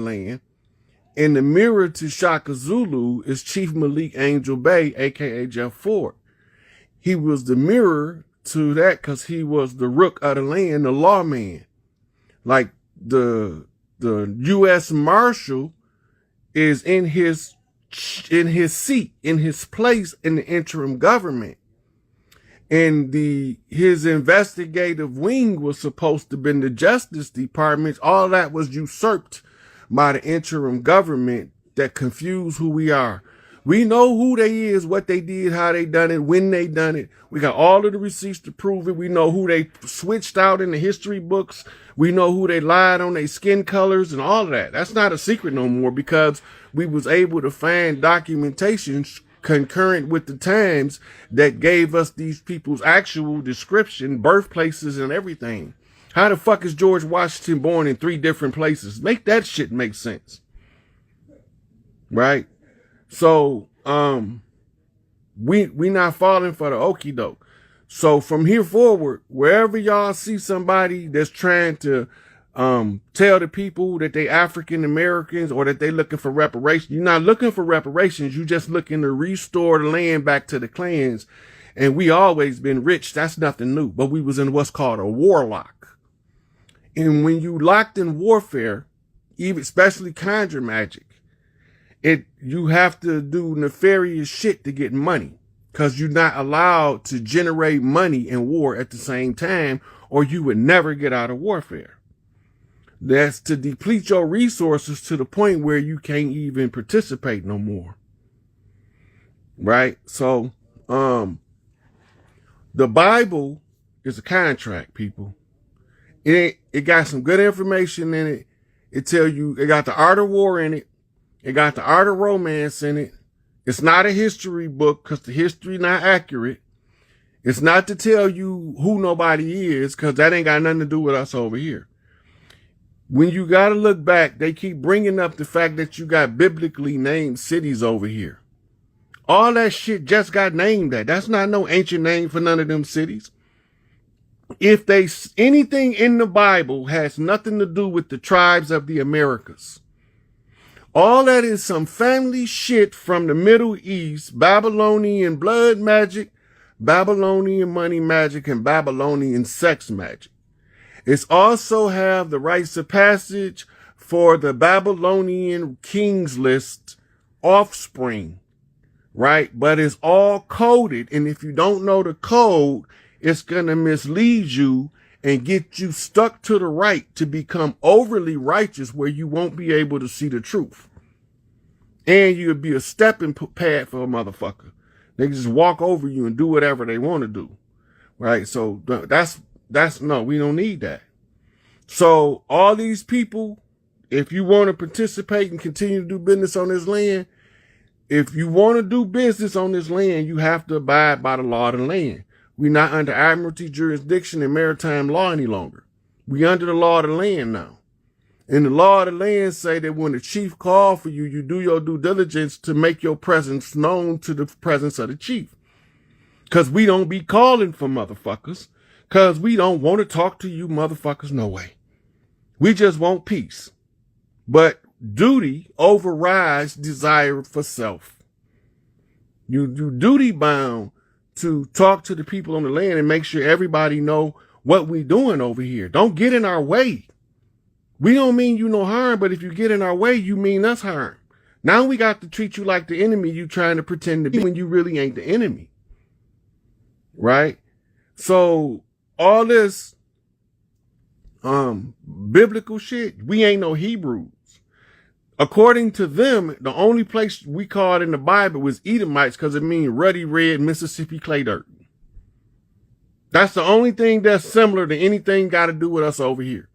land. And the mirror to Shaka Zulu is Chief Malik Angel Bay, aka Jeff Ford. He was the mirror to that because he was the rook of the land, the lawman. Like the U.S. Marshal is in his seat, in his place in the interim government. And his investigative wing was supposed to be in the Justice Department. All that was usurped by the interim government that confused who we are. We know who they is, what they did, how they done it, when they done it. We got all of the receipts to prove it. We know who they switched out in the history books. We know who they lied on their skin colors and all of that. That's not a secret no more because we was able to find documentation concurrent with the times that gave us these people's actual description, birthplaces and everything. How the fuck is George Washington born in 3 different places? Make that shit make sense. Right? So, we not falling for the okie doke. So from here forward, wherever y'all see somebody that's trying to tell the people that they African Americans or that they looking for reparations, you're not looking for reparations. You just looking to restore the land back to the clans. And we always been rich. That's nothing new. But we was in what's called a warlock. And when you locked in warfare, even especially conjure magic, you have to do nefarious shit to get money because you're not allowed to generate money in war at the same time, or you would never get out of warfare. That's to deplete your resources to the point where you can't even participate no more. Right? So, the Bible is a contract, people. It got some good information in it. It tell you, it got the art of war in it. It got the art of romance in it. It's not a history book because the history not accurate. It's not to tell you who nobody is because that ain't got nothing to do with us over here. When you got to look back, they keep bringing up the fact that you got biblically named cities over here. All that shit just got named that. That's not no ancient name for none of them cities. If anything in the Bible has nothing to do with the tribes of the Americas, all that is some family shit from the Middle East, Babylonian blood magic, Babylonian money magic, and Babylonian sex magic. It's also have the rites of passage for the Babylonian king's list offspring, right? But it's all coded. And if you don't know the code, it's going to mislead you and get you stuck to the right to become overly righteous where you won't be able to see the truth. And you'll be a stepping pad for a motherfucker. They can just walk over you and do whatever they want to do. Right? So no, we don't need that. So all these people, if you want to participate and continue to do business on this land, if you want to do business on this land, you have to abide by the law of the land. We're not under admiralty jurisdiction and maritime law any longer. We under the law of the land now. And the law of the land say that when the chief call for you, you do your due diligence to make your presence known to the presence of the chief. Because we don't be calling for motherfuckers. Because we don't want to talk to you motherfuckers no way. We just want peace. But duty overrides desire for self. You duty bound to talk to the people on the land and make sure everybody know what we doing over here. Don't get in our way. We don't mean you no harm, but if you get in our way, you mean us harm. Now we got to treat you like the enemy you trying to pretend to be when you really ain't the enemy. Right? So all this biblical shit, we ain't no Hebrews. According to them, the only place we called in the Bible was Edomites because it means ruddy red Mississippi clay dirt. That's the only thing that's similar to anything got to do with us over here.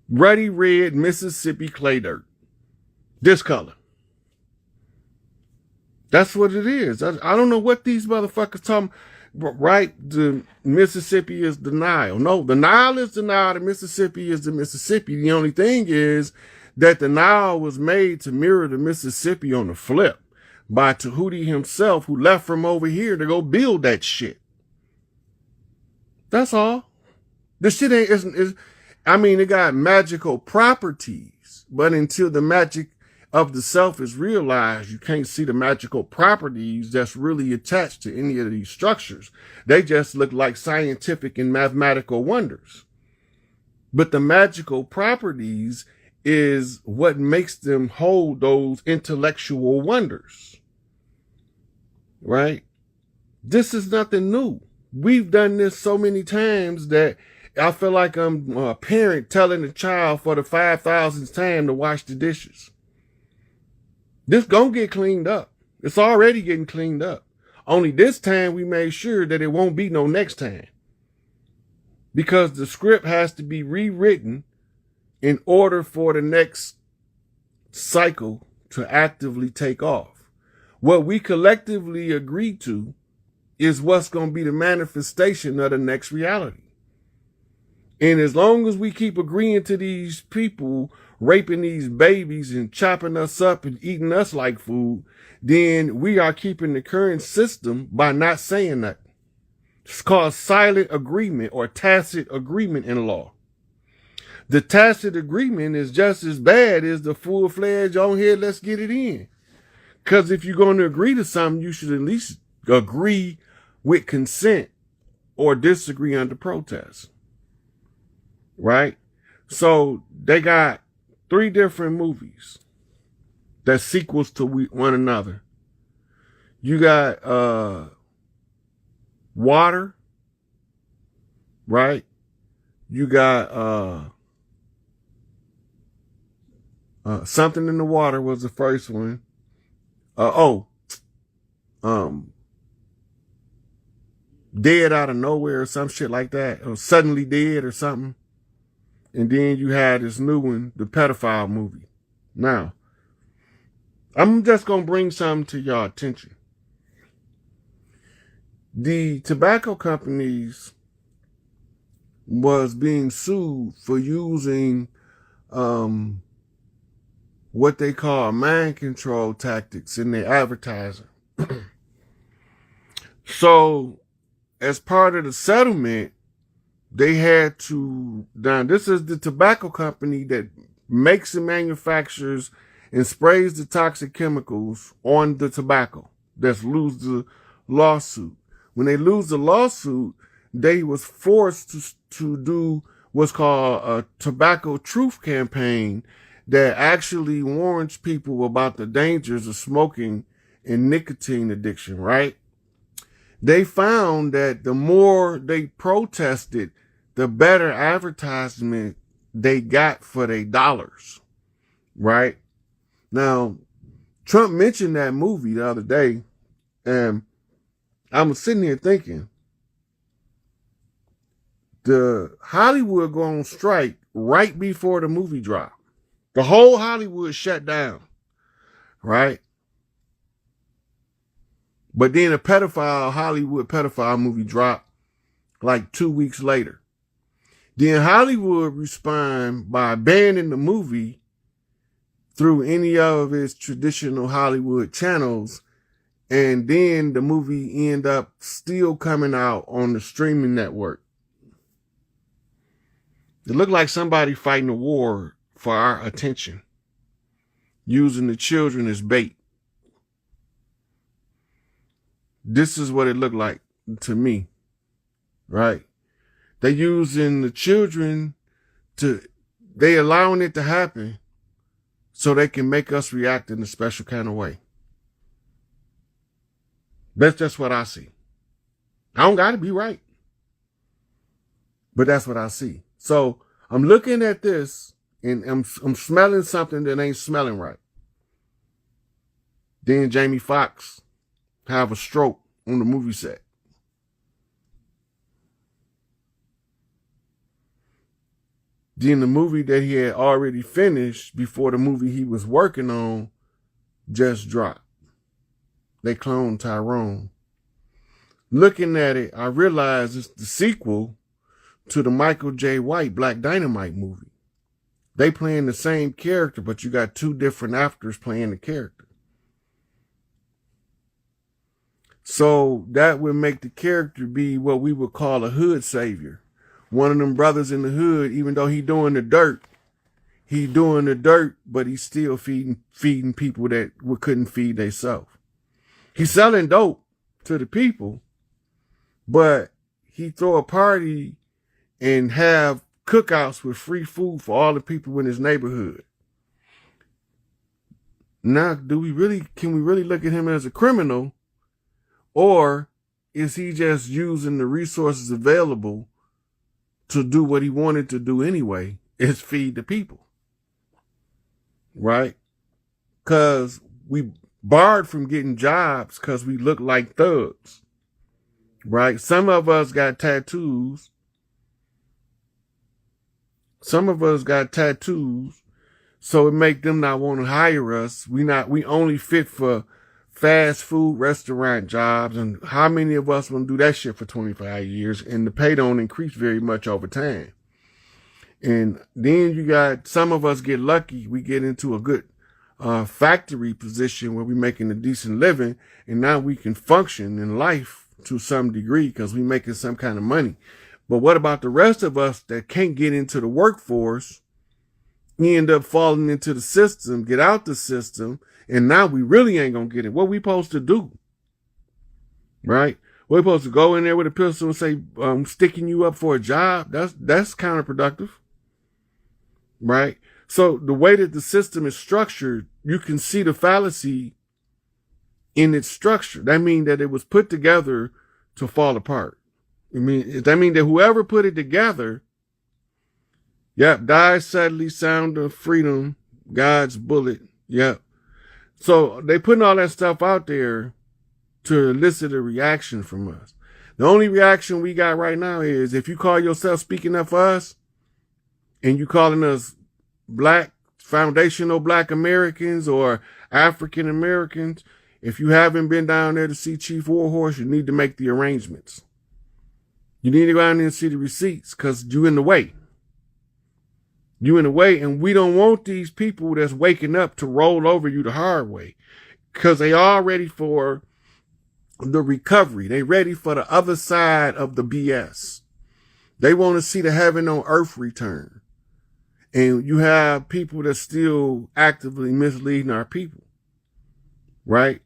Ruddy red Mississippi clay dirt. This color. That's what it is. I don't know what these motherfuckers talking. Right? The Mississippi is the Nile. No, the Nile is the Nile. The Mississippi is the Mississippi. The only thing is that the Nile was made to mirror the Mississippi on the flip by Tahuti himself, who left from over here to go build that shit. That's all. The shit I mean, it got magical properties, but until the magic of the self is realized, you can't see the magical properties that's really attached to any of these structures. They just look like scientific and mathematical wonders. But the magical properties is what makes them hold those intellectual wonders, right? This is nothing new. We've done this so many times that I feel like I'm a parent telling a child for the 5,000th time to wash the dishes. This gonna get cleaned up. It's already getting cleaned up. Only this time we made sure that it won't be no next time. Because the script has to be rewritten in order for the next cycle to actively take off. What we collectively agreed to is what's going to be the manifestation of the next reality. And as long as we keep agreeing to these people raping these babies and chopping us up and eating us like food, then we are keeping the current system by not saying nothing. It's called silent agreement or tacit agreement in law. The tacit agreement is just as bad as the full-fledged on here, let's get it in. Because if you're going to agree to something, you should at least agree with consent or disagree under protest. Right? So they got 3 different movies that's sequels to one another. You got Water, right? You got Something in the Water was the first one. Dead Out of Nowhere or some shit like that, or Suddenly Dead or something. And then you had this new one, the pedophile movie. Now, I'm just going to bring something to your attention. The tobacco companies was being sued for using what they call mind control tactics in their advertising. So, as part of the settlement, they had to, now this is the tobacco company that makes and manufactures and sprays the toxic chemicals on the tobacco that's lose the lawsuit. When they lose the lawsuit, they was forced to do what's called a tobacco truth campaign that actually warns people about the dangers of smoking and nicotine addiction, right? They found that the more they protested, the better advertisement they got for their dollars, right? Now, Trump mentioned that movie the other day, and I'm sitting here thinking, the Hollywood go on strike right before the movie dropped. The whole Hollywood shut down, right? But then a Hollywood pedophile movie dropped like 2 weeks later. Then Hollywood respond by banning the movie through any of its traditional Hollywood channels. And then the movie end up still coming out on the streaming network. It looked like somebody fighting a war for our attention, using the children as bait. This is what it looked like to me, right? They using the children they allowing it to happen so they can make us react in a special kind of way. That's just what I see. I don't got to be right, but that's what I see. So I'm looking at this and I'm smelling something that ain't smelling right. Then Jamie Foxx have a stroke on the movie set. Then the movie that he had already finished before the movie he was working on just dropped. They cloned Tyrone. Looking at it, I realized it's the sequel to the Michael J. White Black Dynamite movie. They playing the same character, but you got 2 different actors playing the character. So that would make the character be what we would call a hood savior, one of them brothers in the hood, even though he doing the dirt, but he's still feeding people that couldn't feed themselves. He's selling dope to the people, but he throw a party and have cookouts with free food for all the people in his neighborhood. Now, can we really look at him as a criminal, or is he just using the resources available to do what he wanted to do anyway, is feed the people? Right? Because we barred from getting jobs because we look like thugs. Right? Some of us got tattoos. So it make them not want to hire us. We only fit for fast food restaurant jobs. And how many of us want to do that shit for 25 years? And the pay don't increase very much over time. And then you got some of us get lucky. We get into a good factory position where we're making a decent living. And now we can function in life to some degree because we're making some kind of money. But what about the rest of us that can't get into the workforce? We end up falling into the system, get out the system, and now we really ain't gonna get it. What we supposed to do? Right? We're supposed to go in there with a pistol and say, sticking you up for a job? That's counterproductive. Right? So the way that the system is structured, you can see the fallacy in its structure. That means that it was put together to fall apart. That means that whoever put it together, died suddenly, sound of freedom, God's bullet. Yep. So they putting all that stuff out there to elicit a reaction from us. The only reaction we got right now is if you call yourself speaking up for us and you calling us black, foundational black Americans or African Americans, if you haven't been down there to see Chief Warhorse, you need to make the arrangements. You need to go down there and see the receipts because you in the way. You in the way, and we don't want these people that's waking up to roll over you the hard way because they all ready for the recovery. They ready for the other side of the BS. They want to see the heaven on earth return. And you have people that still actively misleading our people, right?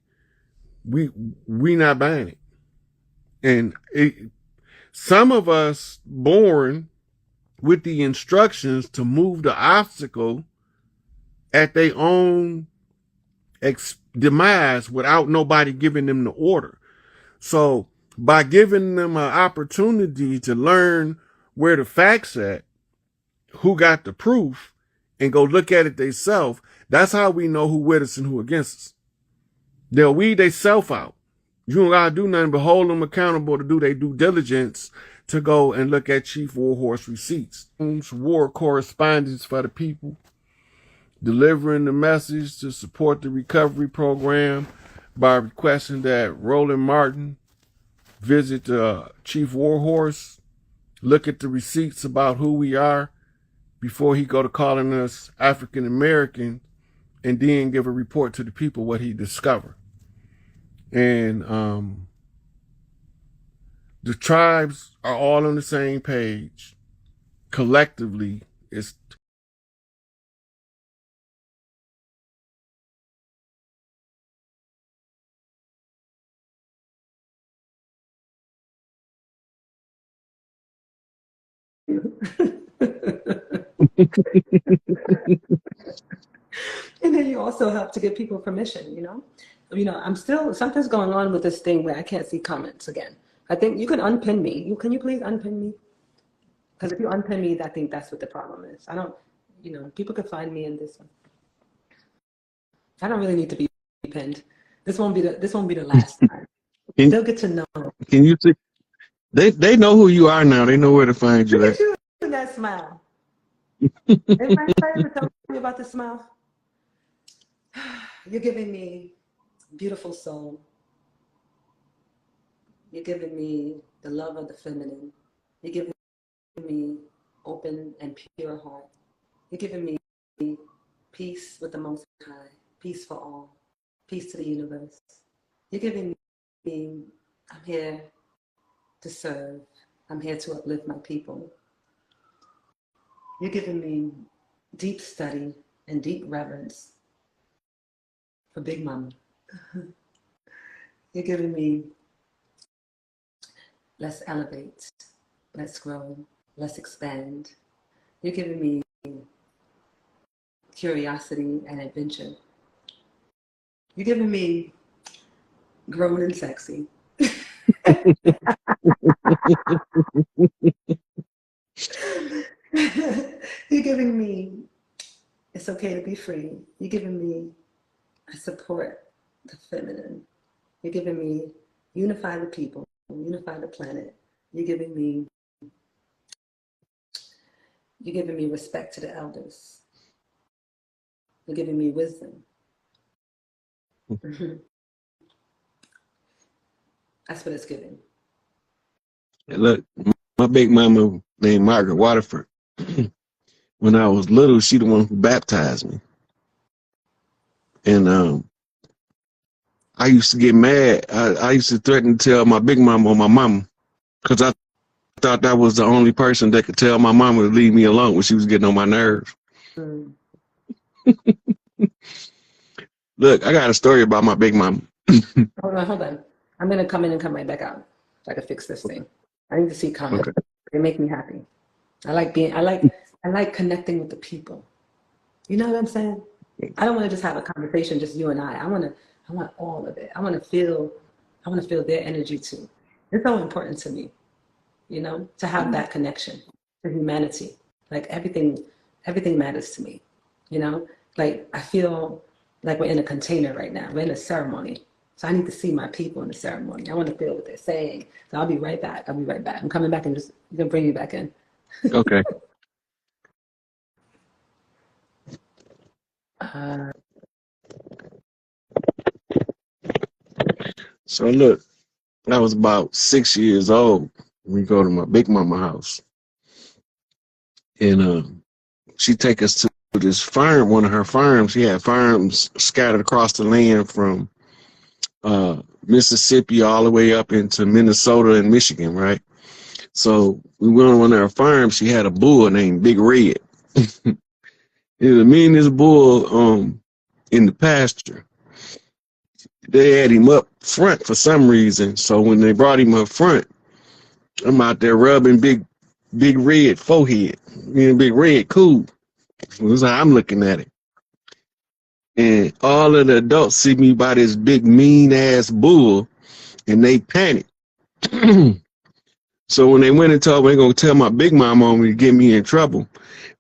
We not buying it. And some of us born with the instructions to move the obstacle at their own demise without nobody giving them the order. So by giving them an opportunity to learn where the facts at, who got the proof, and go look at it themselves, that's how we know who with us and who against us. They'll weed themselves out. You don't gotta do nothing but hold them accountable to do their due diligence to go and look at Chief Warhorse receipts. War correspondence for the people, delivering the message to support the recovery program by requesting that Roland Martin visit Chief Warhorse, look at the receipts about who we are before he go to calling us African American, and then give a report to the people what he discovered. And the tribes are all on the same page. Collectively, it's And then you also have to give people permission, you know? I'm still, something's going on with this thing where I can't see comments again. I think you can unpin me. Can you please unpin me? Because if you unpin me, I think that's what the problem is. I don't, people can find me in this one. I don't really need to be pinned. This won't be the last time. They'll get to know. Can you see? They know who you are now. They know where to find you. Look at you in that smile. Everybody ever tell me about the smile? You're giving me beautiful soul. You're giving me the love of the feminine. You're giving me open and pure heart. You're giving me peace with the Most High, peace for all, peace to the universe. You're giving me, I'm here to serve. I'm here to uplift my people. You're giving me deep study and deep reverence for Big Mama. You're giving me let's elevate, let's grow, let's expand. You're giving me curiosity and adventure. You're giving me grown and sexy. You're giving me it's okay to be free. You're giving me I support the feminine. You're giving me unify the people, unify the planet. You're giving me respect to the elders. You're giving me wisdom. That's what it's giving. Look, my big mama named Margaret Waterford. When I was little, she the one who baptized me. And I used to get mad. I used to threaten to tell my big mama or my mama because I thought that was the only person that could tell my mama to leave me alone when she was getting on my nerves. Mm. Look, I got a story about my big mama. Hold on. I'm gonna come in and come right back out so I can fix this thing. I need to see comments. Okay. They make me happy. I like connecting with the people. You know what I'm saying? I don't want to just have a conversation, just you and I want all of it. I want to feel their energy too. It's so important to me, you know, to have that connection to humanity. Like everything matters to me, you know? Like I feel like we're in a container right now. We're in a ceremony. So I need to see my people in the ceremony. I want to feel what they're saying. So I'll be right back. I'm coming back and just gonna bring you back in. Okay. So look, I was about 6 years old when we go to my big mama house. And she take us to this farm, one of her farms. She had farms scattered across the land from Mississippi all the way up into Minnesota and Michigan, right? So we went on one of her farms. She had a bull named Big Red. It was the meanest bull in the pasture. They had him up front for some reason. So when they brought him up front, I'm out there rubbing Big Red forehead. Me and Big Red cool. That's how I'm looking at it. And all of the adults see me by this big mean ass bull and they panic. So when they went and told me they're gonna tell my big mama on me to get me in trouble,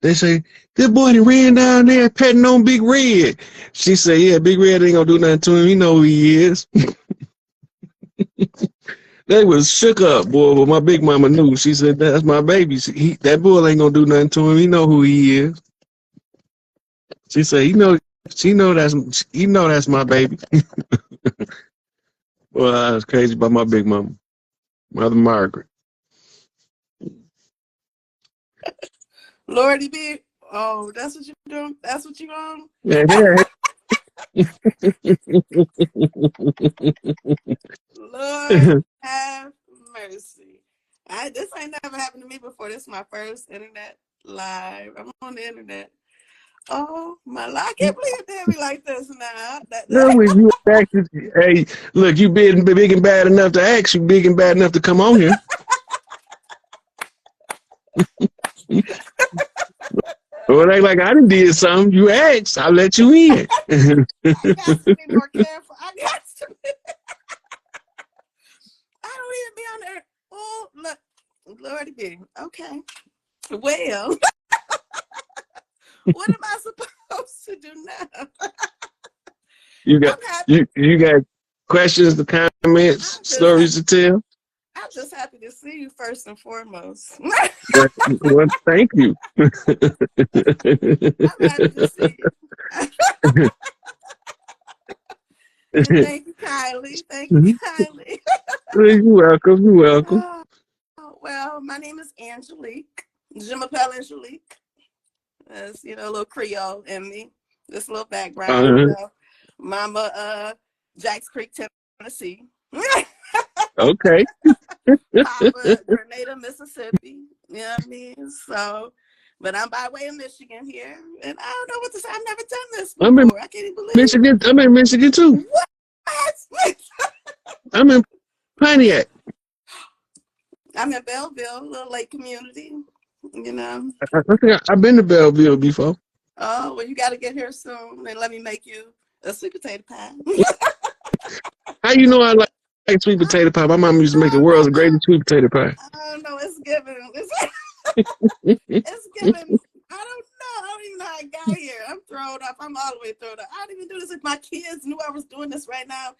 they say, "This boy that ran down there petting on Big Red." She said, "Yeah, Big Red ain't gonna do nothing to him. You know who he is." They was shook up, boy, but my big mama knew. She said, "That's my baby. That boy ain't gonna do nothing to him. He know who he is." She said, that's my baby." Well, I was crazy about my big mama, Mother Margaret. Lordy be. Oh, that's what you're doing? That's what you on? Yeah, yeah. Lord have mercy. This ain't never happened to me before. This is my first internet live. I'm on the internet. Oh my Lord, I can't believe it did me like this now. You actually, hey, look, you big and bad enough to ask, you big and bad enough to come on here. Well, they like I done did something. You asked, I'll let you in. I got to be more careful. I got to be. I don't even be on there. Oh, look, Lordy be. Okay. Well, what am I supposed to do now? You got questions, the comments, stories to tell? I'm just happy to see you first and foremost. Well, thank you. I'm happy to see you. And thank you kindly. Thank you kindly. You're welcome. You're welcome. Well, my name is Angelique. Jimapel Angelique. That's, a little Creole in me. This little background. Mama, Jacks Creek, Tennessee. Okay. Papa, Grenada, Mississippi. You know what I mean? So But I'm by way of Michigan here, and I don't know what to say. I've never done this I'm in before. I can't even believe Michigan. I'm in Michigan too. What? I'm in Pontiac. I'm in Belleville, a little lake community, you know. I think I've been to Belleville before. Oh, well, you got to get here soon, and let me make you a sweet potato pie. How you know I like sweet potato pie? My mom used to make the world's greatest sweet potato pie. I don't know. It's given. It's given. I don't know. I don't even know how I got here. I'm thrown up. I'm all the way thrown up. I don't even do this. If my kids knew I was doing this right now,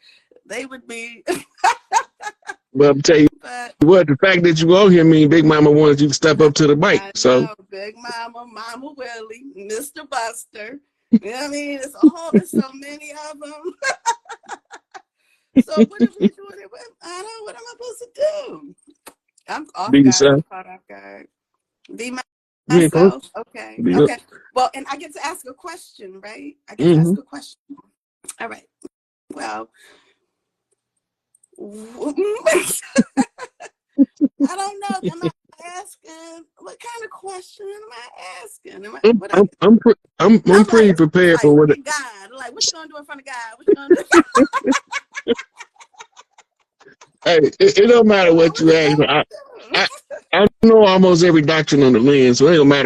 they would be. Well, I'm tell you what, the fact that you on here mean Big Mama wanted you to step up to the mic. I know, so Big Mama, Mama Willie, Mr. Buster. You know what I mean? It's a whole. There's so many of them. So what are we doing it with? I don't know. What am I supposed to do? I'm off be guard. yourself. I'm caught off guard. Be myself. Okay. Be Okay. Well, and I get to ask a question, right? I get to ask a question. All right. Well, I don't know. Am I asking? What kind of question am I asking? I'm pretty prepared for what. God, like, what you gonna do in front of God? What you gonna do? Hey, it don't matter what you ask. I know almost every doctrine on the land, so it don't matter